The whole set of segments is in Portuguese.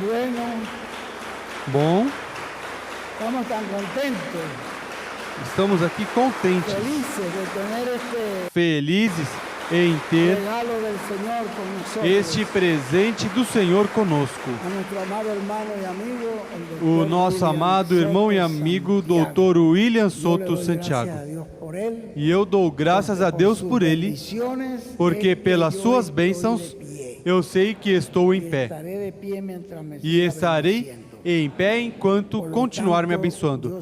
Bueno, Bom, estamos tan contentos, estamos aqui contentes, felices de tener felizes em ter regalo del Señor con nosotros. este presente do Senhor conosco. A nuestro amado hermano y amigo, el O doctor nosso William amado irmão e Soto amigo, Santiago. Dr. William Yo le Soto doy gracias Santiago. a Dios por él, E eu dou graças a Deus sus por ele, bendiciones, porque es que pelas yo suas estoy bênçãos de pie. eu sei que estou em Y pé. estaré de pie mientras me E siga estarei bendiciendo. em pé enquanto Por lo continuar me tanto, abençoando.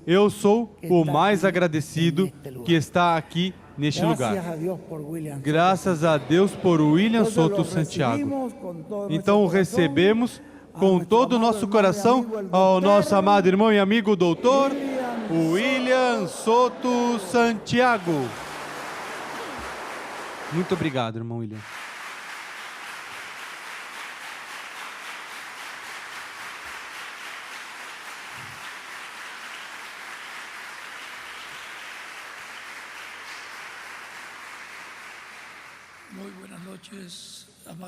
eu sou o Portanto, mais agradecido eu sou que o está mais aqui agradecido neste lugar. que está aqui neste Gracias lugar. a Dios por William. Graças a Deus por William Entonces, Soto lo Santiago. recibimos con todo Então nuestro recebemos corazón com a todo o nuestro nosso amado coração hermano y amigo, el ao doctor nosso amado irmão e amigo doutor William William Soto Santiago. Muito obrigado, irmão William.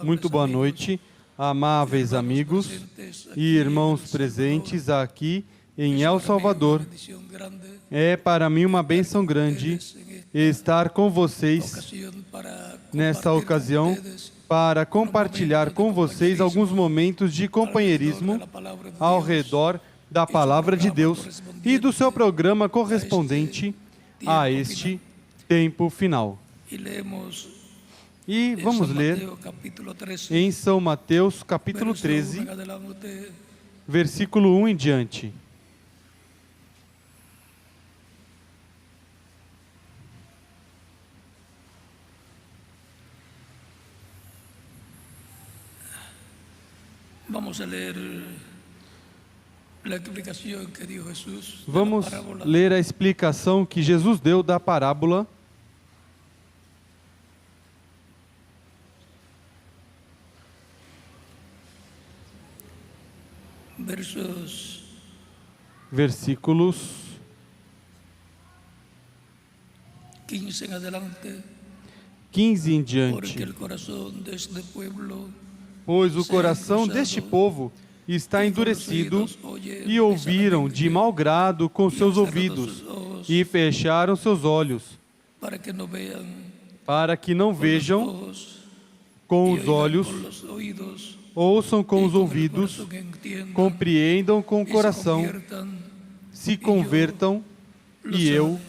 Muito boa noite, amáveis amigos e irmãos presentes aqui em El Salvador. É para mim uma bênção grande estar com vocês nesta ocasião para compartilhar com vocês alguns momentos de companheirismo ao redor da Palavra de Deus e do seu programa correspondente a este tempo final. E vamos ler em São Mateus, capítulo 13, versículo 1 em diante. Vamos ler a explicação que Jesus deu da parábola. Versículos 15 em diante. Pois o coração deste povo está endurecido e ouviram de mau grado com seus ouvidos e fecharam seus olhos, para que não vejam com os olhos, ouçam com os ouvidos, compreendam com o coração, se convertam e eu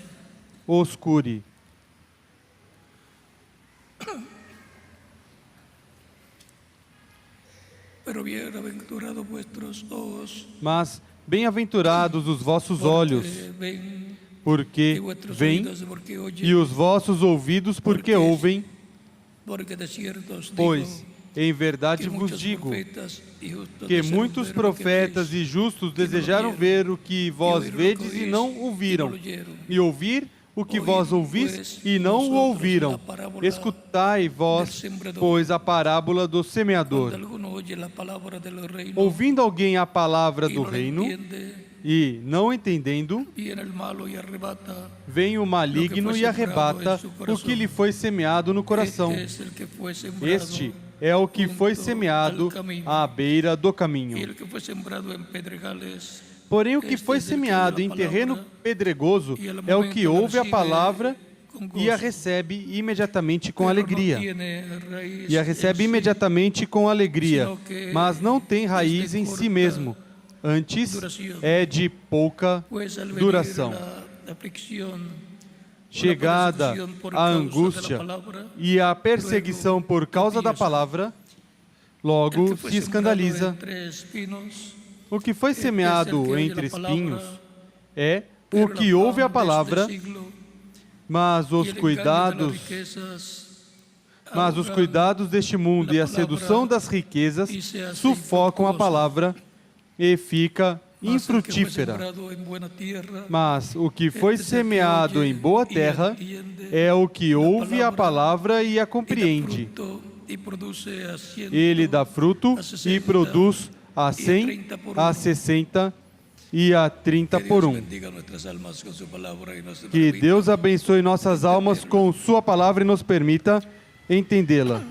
os cure. Mas bem-aventurados os vossos olhos, porque veem, e os vossos ouvidos, porque ouvem, pois em verdade vos digo que muitos profetas e justos desejaram ver o que vós vedes e não o viram, e ouvir o que vós ouvis e não o ouviram. Escutai vós, pois, a parábola do semeador. Ouvindo alguém a palavra do reino e não entendendo, vem o maligno e arrebata o que lhe foi semeado no coração. Este é o que foi semeado à beira do caminho. Porém, o que foi semeado em terreno pedregoso é o que ouve a palavra e a recebe imediatamente com alegria. Mas não tem raiz em si mesmo. Antes, é de pouca duração. Chegada a angústia e a perseguição por causa da palavra, logo se escandaliza. O que foi semeado entre espinhos é o que ouve a palavra, mas os cuidados deste mundo e a sedução das riquezas sufocam a palavra e fica infrutífera. Mas o que foi semeado em boa terra é o que ouve a palavra e a compreende. Ele dá fruto e produz a 100, a 60 e a 30 por 1. Que Deus abençoe nossas almas com sua palavra e nos permita entendê-la.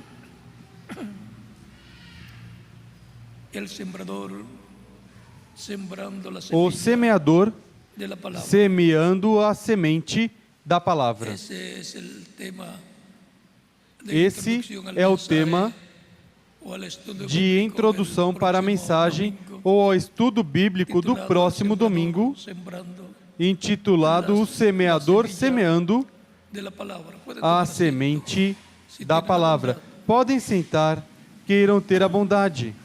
O semeador de la palabra. semeando a semente da palavra. Ese es el tema de Esse introducción al é o mensaje tema o al estudio de bíblico introdução del para a próximo mensagem domingo, ou ao estudo bíblico do titulado próximo Sembrador domingo, sembrando intitulado O Semeador Semeando de la palabra. Pueden a tomar asiento. semente Se da tienen a palavra. bondade. Podem sentar, queiram ter a bondade.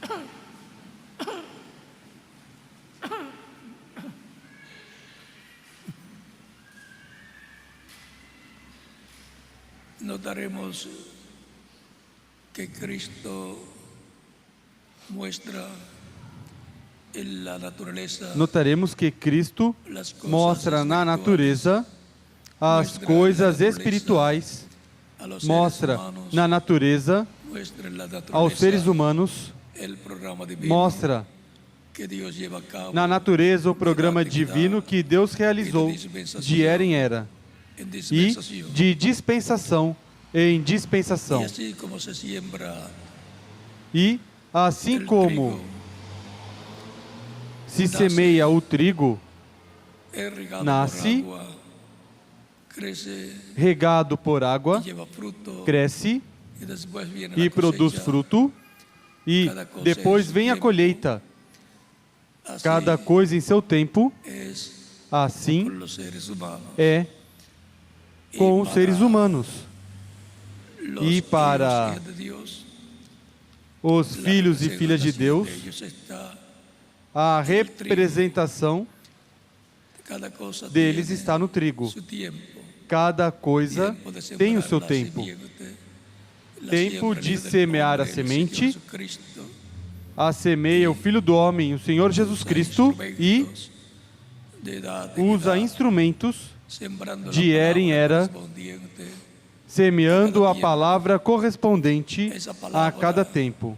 Notaremos que Cristo muestra en la naturaleza Notaremos que Cristo las cosas mostra na espirituales natureza as coisas espirituais, a los seres mostra humanos, na natureza muestra en la naturaleza aos seres humanos, el programa divino mostra que Dios lleva a cabo na natureza o programa divino que Deus realizou de era em era en e dispensación. de dispensação em Y dispensação. así como se siembra E assim el como trigo, se semeia o trigo, es regado nace, por agua, crece regado por água, y lleva fruto, cresce y después viene e la produz cosecha. fruto, e depois vem a colheita. Así Cada coisa em seu tempo, es assim con los seres humanos. é Y com os para seres humanos. los e hijos para y hijas de Dios, Os la filhos e filhas de representación Deus, de ellos está, a representação cada cosa deles tiene está no trigo. su tiempo. Cada coisa Tiempo de tem o sembrar seu la tempo. simiente, la Tempo siembra de del semear a hombre, el semente, Señor Jesucristo, A semeia o Filho do Homem, o Senhor Jesus Cristo, e instrumentos de edad en usa edad, instrumentos sembrando la de era em palabra era, correspondiente. semeando a palavra correspondente Essa a palavra cada tempo.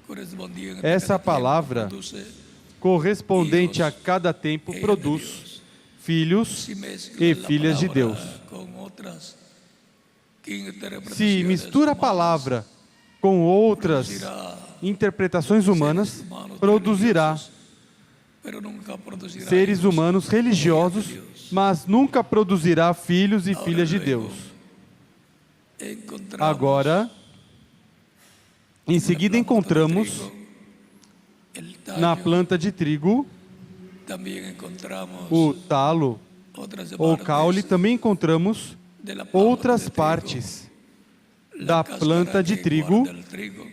Correspondiente Essa a cada palavra tiempo produce, Correspondente a cada tempo hijos de produz Deus. filhos Se mezcla e la filhas de palabra Deus. com outras 15 Se interpretaciones mistura a humanas, palavra com outras producirá interpretações humanas, seres humanos produzirá religiosos, pero nunca producirá seres hijos humanos religiosos, de Deus. mas nunca produzirá filhos e Ahora filhas de luego, Deus. encontramos Agora, em seguida, na planta de encontramos trigo, el tallo, na planta de trigo também encontramos o talo outras ou partes caule, também encontramos de la planta outras de trigo, partes la da cáscara planta de que trigo, guarda el trigo,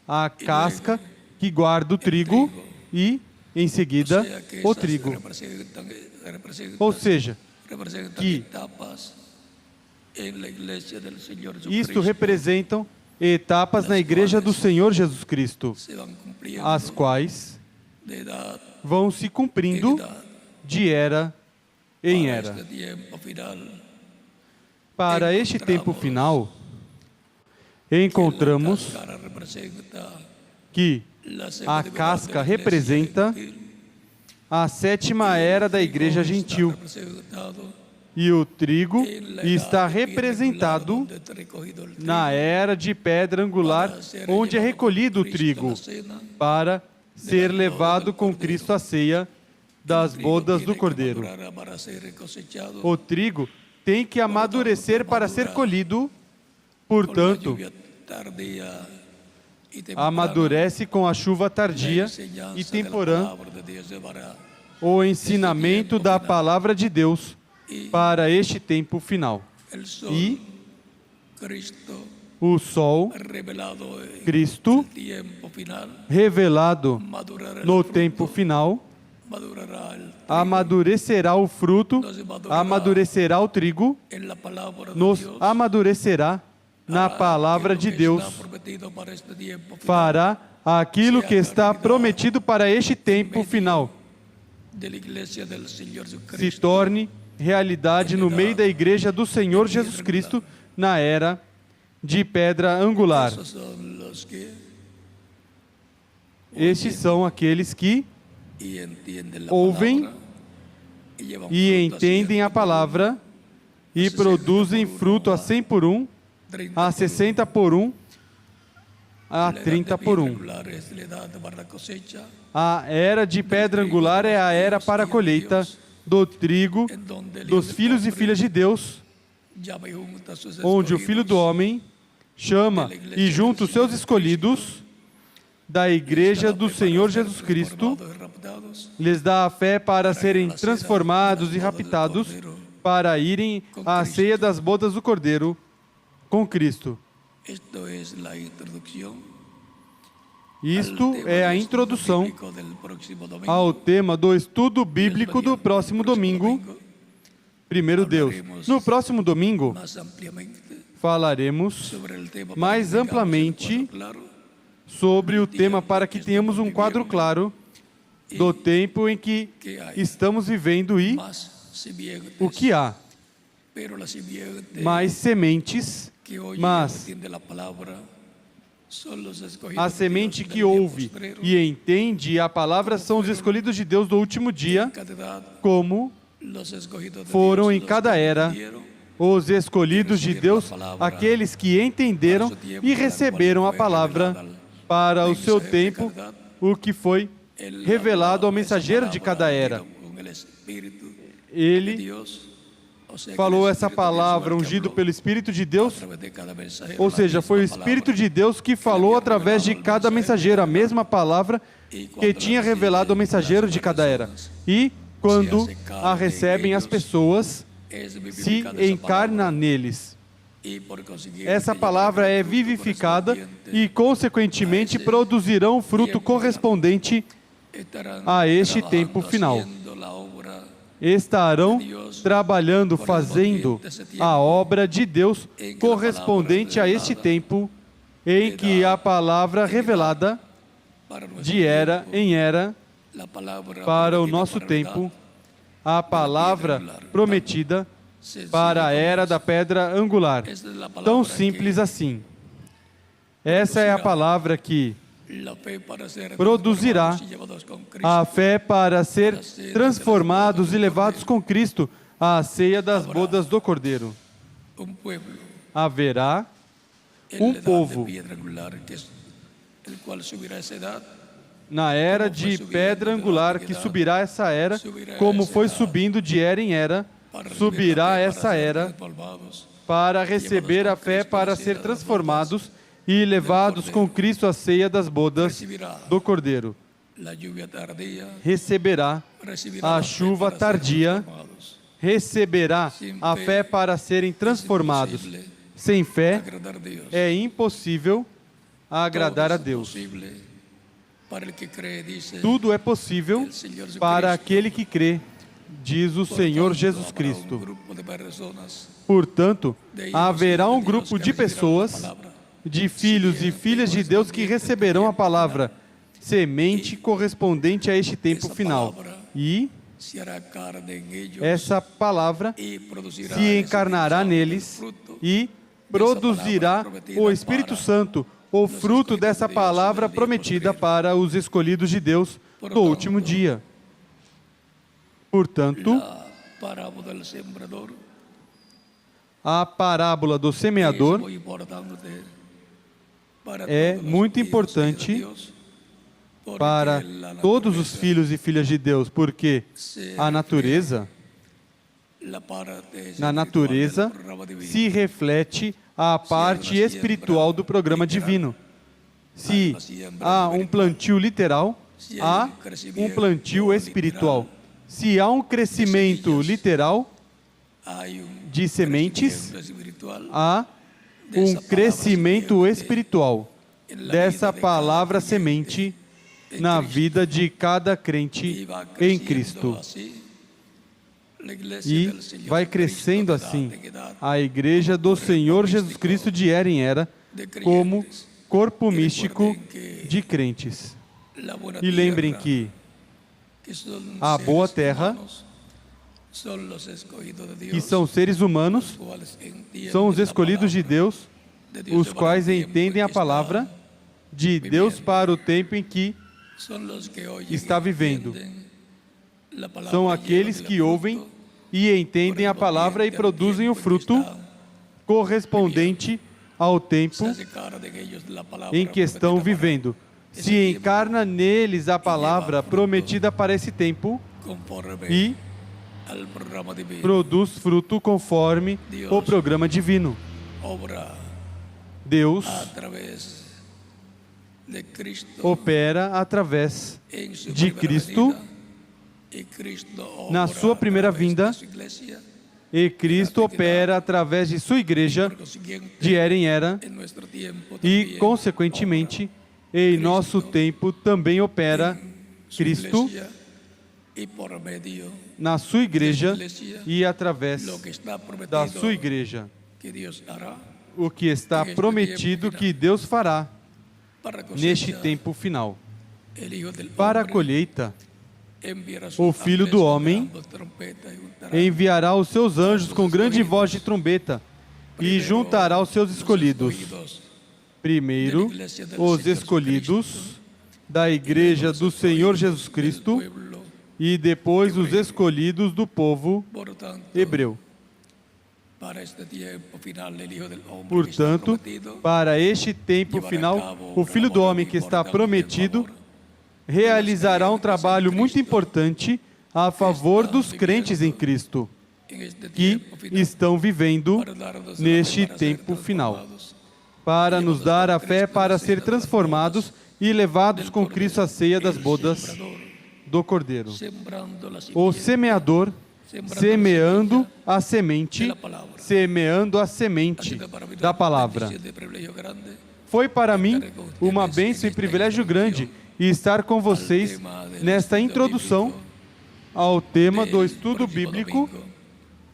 a casca que guarda o trigo e, em seguida, o sea que o esas trigo. representan Ou seja, que etapas en la iglesia del Señor isto Jesucristo, representam etapas na igreja do Senhor Jesus Cristo, se van cumpliendo as quais de edad vão se en cumprindo edad de era em para era. este tiempo final. Para este tempo final, encontramos La cáscara representa que la a segunda casca edad de la iglesia representa gentil, a sétima era da igreja está gentil representado e o trigo en la está edad de piedra representado angular, donde está recogido el trigo, na era de pedra angular, para ser onde é llevado recolhido o por Cristo trigo, a la cena. para ser levado com Cristo à ceia das El trigo bodas tiene do que Cordeiro. madurar para ser cosechado. O trigo tem que amadurecer para ser colhido, Por la portanto, lluvia tardía y temprana, amadurece com a chuva la tardia enseñanza e de la temporã palabra de Dios llevará o ensinamento da palavra de Deus para este tempo final. el sol, E Cristo o sol, revelado en Cristo, el tiempo final, revelado madurará el no fruto, tempo final, madurará el trigo amadurecerá o fruto, amadurecerá o trigo, en la palabra de nos Dios, amadurecerá na hará palavra aquello de que Deus, está prometido para este tiempo final, fará aquilo que está prometido para este tempo final, de la iglesia del Señor se Jesucristo. torne realidade no meio da igreja do Senhor Jesus Cristo na era de pedra angular. Esos son los que Estes são aqueles que y entienden la ouvem palabra y llevan e fruto entendem a palavra e produzem fruto a 100 por 1, 30 a por 60 por 1, a La edad 30 de por piedra 1. angular es la edad para la cosecha, A era de pedra angular é a era para a colheita do trigo en donde el dos Hijo del filhos e Hombre filhas de Deus, llama y junta a sus onde o Filho do escogidos Homem chama e junta os seus escolhidos da Igreja do Senhor Jesus Cristo, transformados y raptados, lhes dá a fé para serem transformados e raptados, para irem à ceia das bodas do Cordeiro com Cristo. Esto es la introducción Isto al tema é a del estudio introdução bíblico del próximo domingo. ao tema do estudo bíblico do próximo domingo, primeiro Deus. No próximo domingo, Más ampliamente falaremos sobre el tema para mais que tengamos el amplamente cuadro claro sobre o tema para que tenhamos um quadro claro do tempo em que estamos vivendo e más simientes, o que há. pero las simientes Mais sementes, que oyen y mas entienden la palabra son los escogidos a de semente Dios que del día ouve postrero, e entende a palavra são os escolhidos de Deus do último dia, cada edad, como los escogidos de foram Dios, em los cada que era entendieron, os escolhidos de Deus, aqueles que entenderam e receberam a palavra para o seu tempo, o que foi él revelado ao habló esa mensageiro de palabra cada era. con el Espíritu de Ele Dios, o sea que falou el essa Espíritu de Dios palavra fue el que ungido habló pelo Espírito de a Deus, través de cada mensajero ou la seja, foi o misma Espírito palabra. de Deus que falou através de cada mensageiro a mesma palavra que tinha revelado ao mensageiro de cada era. E quando a recebem as pessoas, Es se vivificada esa encarna palabra, neles. y por consiguiente Essa llevará palavra é el fruto vivificada correspondiente, e, consequentemente, produzirão fruto correspondente estarán a este trabajando, tempo final. haciendo la obra Estarão trabalhando, fazendo a obra de Deus correspondente a este tempo em que a palavra revelada para nuestro de era tiempo, em era la palabra para o prometida nosso para a tempo, verdad, a palavra prometida sencilla para a como era es. da pedra angular. Esta es la palabra Tão que simples assim. Essa é a palavra que la fe para ser produzirá transformados y llevados con Cristo, a fé para ser transformados e levados com Cristo à ceia das bodas do Cordeiro. un pueblo Haverá en la edad povo. de piedra angular, que es el cual subirá a esa edad, na era de pedra angular que subirá essa era, como foi subindo de era em era, para recibir subirá la fe, essa para ser era transformados, para receber a fé para ser transformados e levados com Cristo à ceia das bodas do Cordeiro. la lluvia tardía, Receberá recibirá a la fe chuva para ser tardia, transformados. receberá a fé para serem transformados. Sem fé Agradar a Dios. é impossível agradar a Todo es Deus. posible para el que cree, dice Tudo é possível el Señor Jesucristo. para aquele que crê, diz o Por Senhor tanto, Jesus habrá Cristo. un grupo de personas, Portanto, de hijos haverá de um Dios grupo que de recibirán pessoas, la palabra, de filhos e filhas de Deus que receberão a palavra, semente correspondente a este tempo final. E se hará carne en ellos essa palavra y producirá se encarnará el neles fruto e produzirá o Espírito Santo, o fruto dessa palavra prometida para os escolhidos de Deus do último dia. Portanto, la parábola del sembrador a parábola do es semeador muy importante para é todos los muito hijos importante de Dios, porque para la todos os naturaleza filhos e filhas de Deus, porque a natureza, la parte na natureza, espiritual del programa divino. se reflete a parte espiritual do programa divino. Se há um plantio literal, há um plantio espiritual. Se há um crescimento literal Hay un de sementes, crecimiento espiritual há um crescimento espiritual dessa palavra semente na vida de cada y crente va em creciendo Cristo. así. La iglesia E del Señor vai Jesucristo crescendo de edad assim en edad, a igreja do Senhor Jesus Cristo de era em era, como corpo místico de crentes. la buena E lembrem tierra, que son a seres boa terra, humanos, son los escogidos de Dios, que são seres humanos, los cuales entienden são os la escolhidos de palabra Deus, de Dios os para quais el tiempo entendem en a que palavra está. de Deus para o tempo em que Son los que oyen está y vivendo. entienden la palabra são y aqueles llevan que el ouvem fruto e entendem a palavra e correspondiente al produzem o tiempo en que fruto están. correspondente ao tempo se hace carne en ellos la palabra em que estão prometida para vivendo. Se encarna neles a palavra prometida para esse tempo conforme e al programa divino. produz fruto conforme o programa divino. Obra Deus a través de Cristo opera através en su de primera Cristo venida, y Cristo obra na sua primeira a través vinda, de su iglesia, e Cristo opera através de sua igreja por consiguiente, de era em era en nuestro tiempo e, también consequentemente, em nosso tempo também opera su Cristo iglesia, y por medio na sua igreja e através lo que está prometido da sua igreja. que Dios hará O que está prometido que Deus fará para neste cosecha, tempo final. el Hijo del Para a Hombre colheita, enviará sus o Filho ángeles do con Homem gran voz de trompeta y juntará enviará os seus anjos com grande voz de trombeta e juntará os seus escolhidos. Primeiro, os escolhidos da igreja do Senhor Jesus Cristo pueblo. e depois os escolhidos do povo Por tanto, hebreu. para este tiempo final, el Hijo del Hombre que está Portanto, prometido, para este tempo final, o Filho do Homem que está prometido realizará um trabalho muito importante a favor dos crentes em Cristo, en este que tiempo final, estão vivendo para darnos la neste fe para ser tempo final, transformados, para nos dar a fé para ser transformados e levados com Cristo à ceia das bodas do Cordeiro. sembrando la O simiente semeador semeando a semente, semeando a semente da palavra. de privilegio grande Foi para mim uma bênção e privilégio grande estar com vocês nesta introdução ao tema do estudo bíblico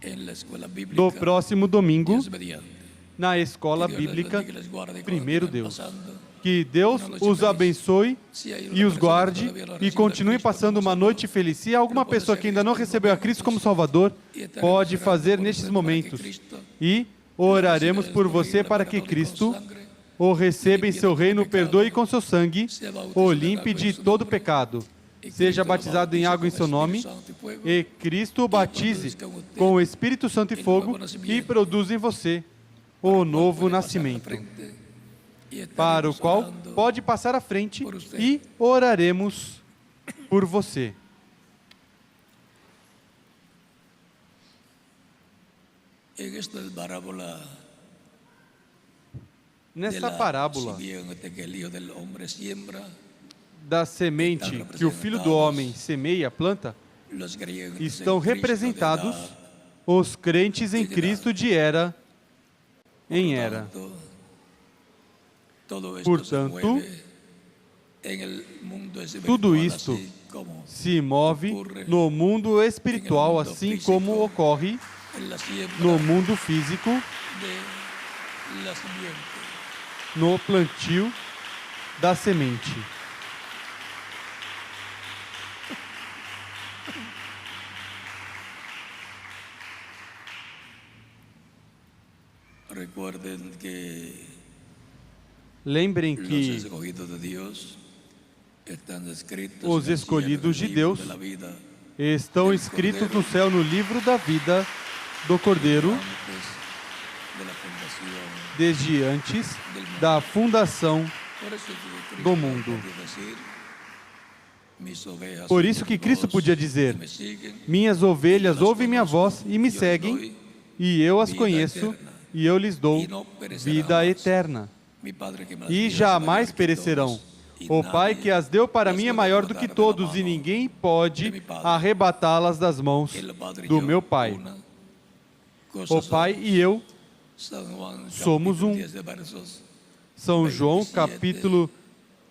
en la escuela bíblica do próximo domingo Dios mediante. na Escola Dios les Bíblica bendiga y les guarde cuando Primeiro estén Deus. pasando. Que Deus os abençoe e os guarde e continue passando uma noite feliz. Se há alguma pessoa que ainda não recebeu a Cristo como Salvador, pode fazer nestes momentos. E oraremos por você para que Cristo o receba em seu reino, perdoe com seu sangue, o limpe de todo pecado. Seja batizado em água em seu nome e Cristo o batize com o Espírito Santo e fogo e produza em você o novo nascimento, para o qual pode passar à frente e oraremos por você. En esta parábola Nessa parábola siguiente que el Hijo del Hombre siembra, da semente que o Filho do Homem semeia, planta, los creyentes estão en Cristo representados de edad, os crentes em Cristo de era em era. todo esto Portanto, se mueve en el mundo espiritual, tudo isto así como se move no mundo espiritual, assim como ocorre en la siembra no mundo físico, de la simiente. no plantio da semente. Recuerden que Lembrem los que escogidos de Dios están escritos os en el escolhidos de libro Deus de la vida estão escritos no céu no livro da vida do Cordeiro antes de la fundación. desde antes da fundação Por eso que Cristo do mundo. podía decir, mis ovejas Por oyen isso que mi Cristo voz podia dizer: y me siguen, minhas ovelhas ouvem minha voz e me seguem, e eu as conheço, e eu lhes dou vida eterna, mi Padre que me las e dio es jamais mayor que perecerão. todos, y O Pai nadie que as deu para las mim é puede maior do que arrebatar de la todos, e mano ninguém pode de mi Padre. arrebatá-las das mãos El Padre y do yo, meu Pai. una cosa O Pai somos. e eu San Juan, somos capítulo um. 10 de versos São João 27, capítulo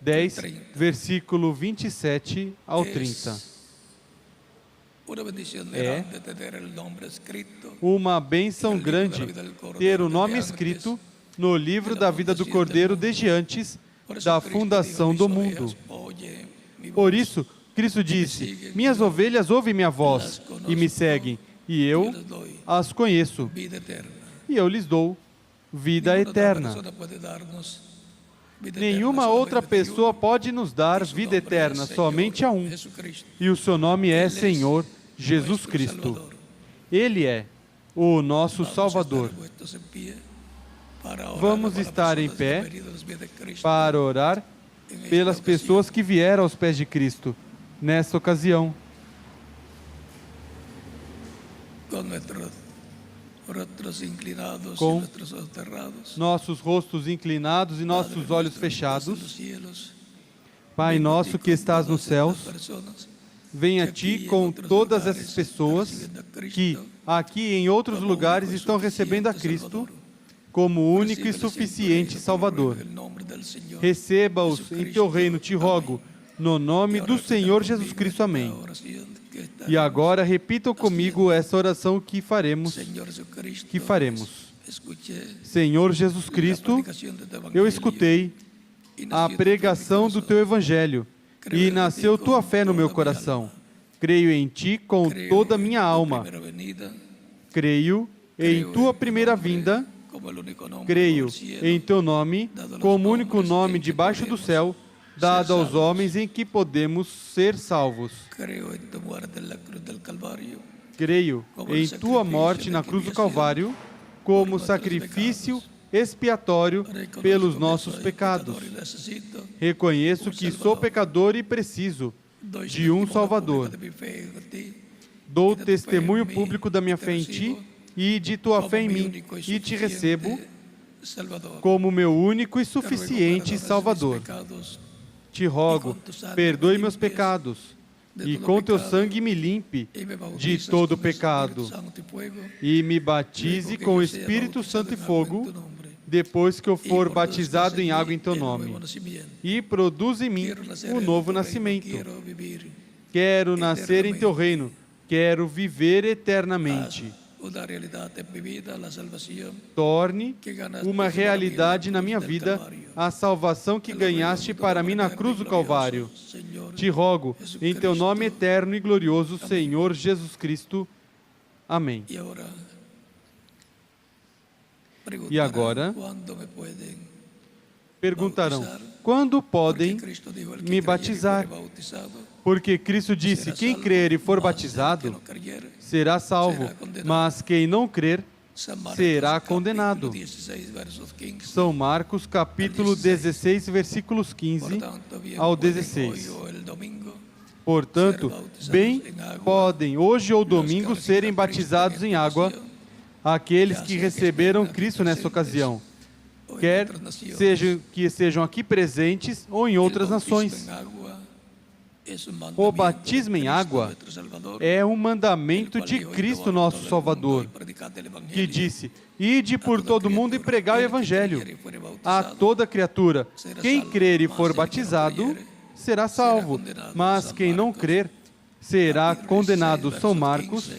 10, 30. versículo 27 ao 30. Es una bendición É grande tener el nombre escrito uma bênção grande ter o nome escrito no livro da vida do Cordeiro desde antes da fundação do mundo. Por isso, Cristo disse: minhas ovelhas ouvem minha voz e me seguem, e eu as conheço, vida eterna. e eu lhes dou vida Ninguna otra eterna. persona puede darnos vida Nenhuma eterna, outra solamente pessoa uno. pode nos dar Y su vida nombre es eterna, Señor somente a um. Jesucristo. E o seu nome é Ele é Senhor Jesus nuestro Cristo. Salvador. Ele é o nosso Vamos a Salvador. estar puestos en pie Vamos estar em pé para orar pelas pessoas que vieram aos pés de Cristo nesta ocasião. Com nossos rostos inclinados e nossos olhos fechados, Pai nosso que estás nos céus, venha a Ti com todas essas pessoas que aqui e em outros lugares estão recebendo a Cristo como único e suficiente Salvador. Receba-os em Teu reino, te rogo, no nome do Senhor Jesus Cristo. Amém. E agora repitam comigo essa oração que faremos. Senhor Jesus Cristo, eu escutei a pregação do Teu Evangelho e nasceu Tua fé no meu coração. Creio em Ti com toda a minha alma. Creio em Tua primeira vinda. Creio em Teu nome como único nome debaixo do céu, dado aos homens em que podemos ser salvos. Creio em Tua morte na cruz do Calvário como sacrifício expiatório pelos nossos pecados. Reconheço que sou pecador e preciso de um Salvador. Dou testemunho público da minha fé em Ti e de Tua fé em mim, e Te recebo como meu único e suficiente Salvador. Te rogo, perdoe meus pecados, e com Teu sangue me limpe de todo pecado, e me batize com o Espírito Santo e fogo, depois que eu for batizado em água em Teu nome, e produz em mim o novo nascimento. Quero nascer em Teu reino, quero viver eternamente. Torne uma realidade na minha vida a salvação que ganhaste para mim na cruz do Calvário. Te rogo, em Teu nome eterno e glorioso, Senhor Jesus Cristo. Amém. E agora, perguntarão, quando podem me batizar? Porque Cristo disse, quem crer e for batizado será salvo, mas quem não crer será condenado. São Marcos, capítulo 16, versículos 15 ao 16. Portanto, bem podem hoje ou domingo serem batizados em água aqueles que receberam Cristo nessa ocasião, quer que estejam aqui presentes ou em outras nações. O batismo em água é um mandamento de Cristo, nosso Salvador, que disse, ide por todo mundo e pregai o Evangelho a toda criatura. Quem crer e for batizado será salvo, mas quem não crer será condenado. São Marcos,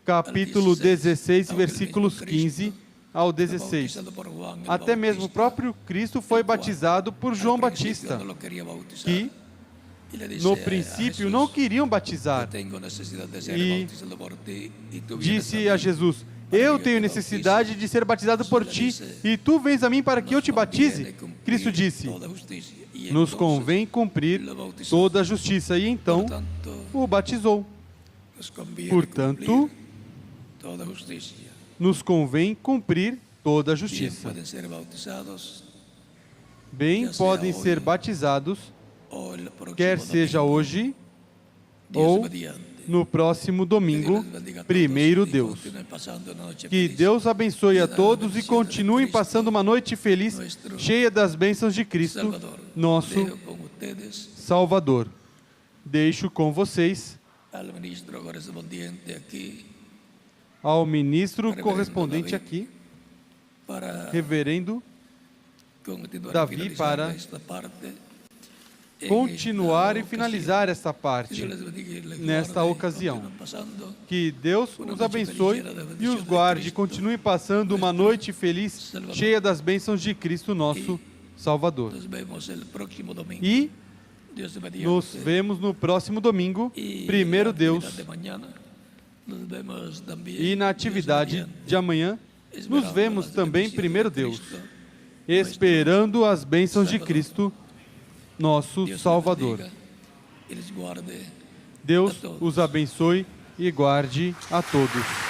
capítulo 16, versículos 15 ao 16. Até mesmo o próprio Cristo foi batizado por João Batista, que no princípio não queriam batizar, e disse a Jesus, eu tenho necessidade de ser batizado por ti, e tu vens a mim para que eu te batize? Cristo disse, nos convém cumprir toda a justiça, e então o batizou. Portanto, nos convém cumprir toda a justiça. Bem, podem ser batizados, quer seja hoje ou no próximo domingo, primeiro Deus. Que Deus abençoe a todos e continuem passando uma noite feliz, cheia das bênçãos de Cristo, nosso Salvador. Deixo com vocês ao ministro correspondente aqui, reverendo Davi, para continuar e finalizar esta parte nesta ocasião. Que Deus os abençoe e os guarde, continue passando uma noite feliz, cheia das bênçãos de Cristo, nosso Salvador. E nos vemos no próximo domingo, primeiro Deus. E na atividade de amanhã, nos vemos também, primeiro Deus, esperando as bênçãos de Cristo, nosso Salvador. Deus os abençoe e guarde a todos.